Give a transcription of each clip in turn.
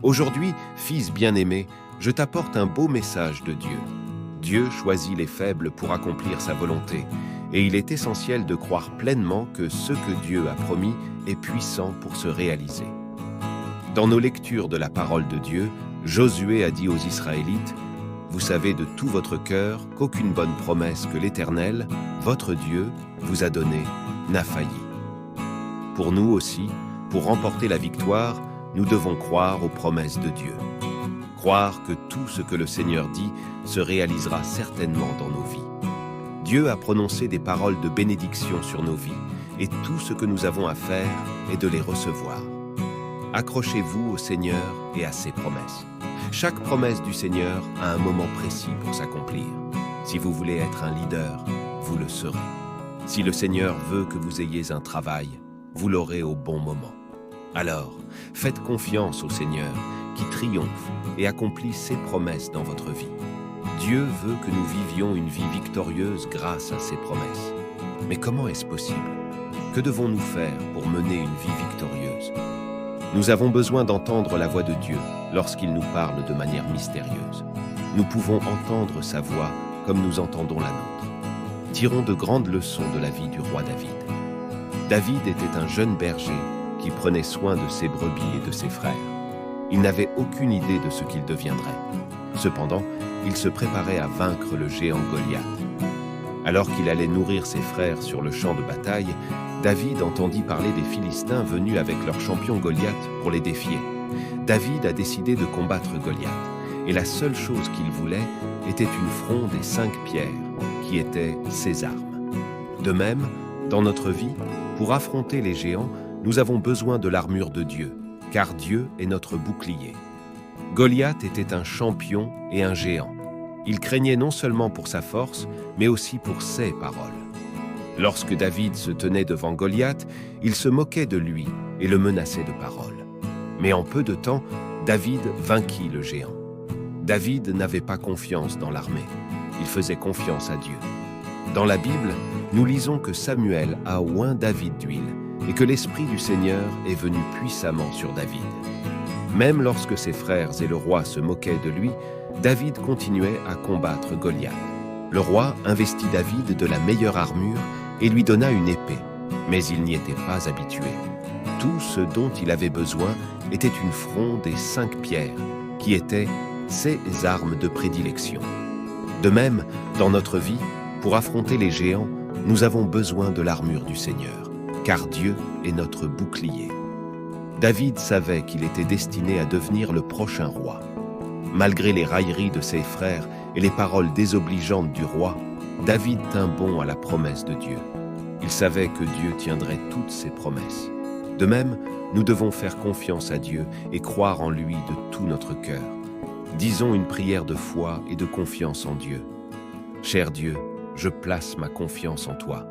Aujourd'hui, fils bien-aimé, je t'apporte un beau message de Dieu. Dieu choisit les faibles pour accomplir sa volonté, et il est essentiel de croire pleinement que ce que Dieu a promis est puissant pour se réaliser. Dans nos lectures de la parole de Dieu, Josué a dit aux Israélites: « Vous savez de tout votre cœur qu'aucune bonne promesse que l'Éternel, votre Dieu, vous a donnée n'a failli. » Pour nous aussi, pour remporter la victoire, nous devons croire aux promesses de Dieu. Croire que tout ce que le Seigneur dit se réalisera certainement dans nos vies. Dieu a prononcé des paroles de bénédiction sur nos vies, et tout ce que nous avons à faire est de les recevoir. Accrochez-vous au Seigneur et à ses promesses. Chaque promesse du Seigneur a un moment précis pour s'accomplir. Si vous voulez être un leader, vous le serez. Si le Seigneur veut que vous ayez un travail, vous l'aurez au bon moment. Alors, faites confiance au Seigneur qui triomphe et accomplit ses promesses dans votre vie. Dieu veut que nous vivions une vie victorieuse grâce à ses promesses. Mais comment est-ce possible? Que devons-nous faire pour mener une vie victorieuse? Nous avons besoin d'entendre la voix de Dieu lorsqu'il nous parle de manière mystérieuse. Nous pouvons entendre sa voix comme nous entendons la nôtre. Tirons de grandes leçons de la vie du roi David. David était un jeune berger qui prenait soin de ses brebis et de ses frères. Il n'avait aucune idée de ce qu'il deviendrait. Cependant, il se préparait à vaincre le géant Goliath. Alors qu'il allait nourrir ses frères sur le champ de bataille, David entendit parler des Philistins venus avec leur champion Goliath pour les défier. David a décidé de combattre Goliath, et la seule chose qu'il voulait était une fronde et 5 pierres, qui étaient ses armes. De même, dans notre vie, pour affronter les géants, nous avons besoin de l'armure de Dieu, car Dieu est notre bouclier. Goliath était un champion et un géant. Il craignait non seulement pour sa force, mais aussi pour ses paroles. Lorsque David se tenait devant Goliath, il se moquait de lui et le menaçait de paroles. Mais en peu de temps, David vainquit le géant. David n'avait pas confiance dans l'armée, il faisait confiance à Dieu. Dans la Bible, nous lisons que Samuel a oint David d'huile et que l'Esprit du Seigneur est venu puissamment sur David. Même lorsque ses frères et le roi se moquaient de lui, David continuait à combattre Goliath. Le roi investit David de la meilleure armure et lui donna une épée, mais il n'y était pas habitué. Tout ce dont il avait besoin était une fronde et 5 pierres, qui étaient ses armes de prédilection. De même, dans notre vie, pour affronter les géants, nous avons besoin de l'armure du Seigneur, car Dieu est notre bouclier. David savait qu'il était destiné à devenir le prochain roi. Malgré les railleries de ses frères et les paroles désobligeantes du roi, David tint bon à la promesse de Dieu. Il savait que Dieu tiendrait toutes ses promesses. De même, nous devons faire confiance à Dieu et croire en lui de tout notre cœur. Disons une prière de foi et de confiance en Dieu. Cher Dieu, je place ma confiance en toi.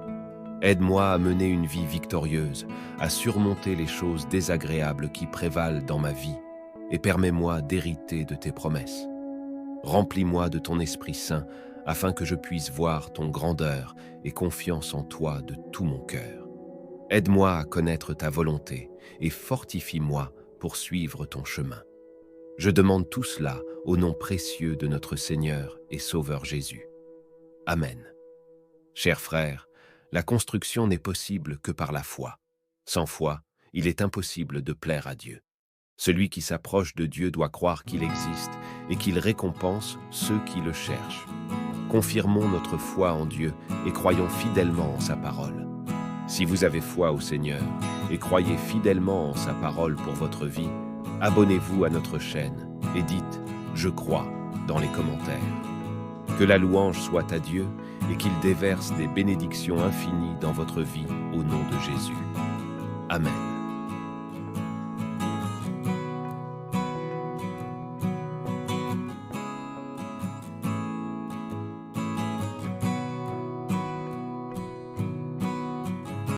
Aide-moi à mener une vie victorieuse, à surmonter les choses désagréables qui prévalent dans ma vie, et permets-moi d'hériter de tes promesses. Remplis-moi de ton Esprit Saint, afin que je puisse voir ton grandeur et confiance en toi de tout mon cœur. Aide-moi à connaître ta volonté et fortifie-moi pour suivre ton chemin. Je demande tout cela au nom précieux de notre Seigneur et Sauveur Jésus. Amen. Chers frères, la construction n'est possible que par la foi. Sans foi, il est impossible de plaire à Dieu. Celui qui s'approche de Dieu doit croire qu'il existe et qu'il récompense ceux qui le cherchent. Confirmons notre foi en Dieu et croyons fidèlement en sa parole. Si vous avez foi au Seigneur et croyez fidèlement en sa parole pour votre vie, abonnez-vous à notre chaîne et dites « Je crois » dans les commentaires. Que la louange soit à Dieu et qu'il déverse des bénédictions infinies dans votre vie au nom de Jésus. Amen.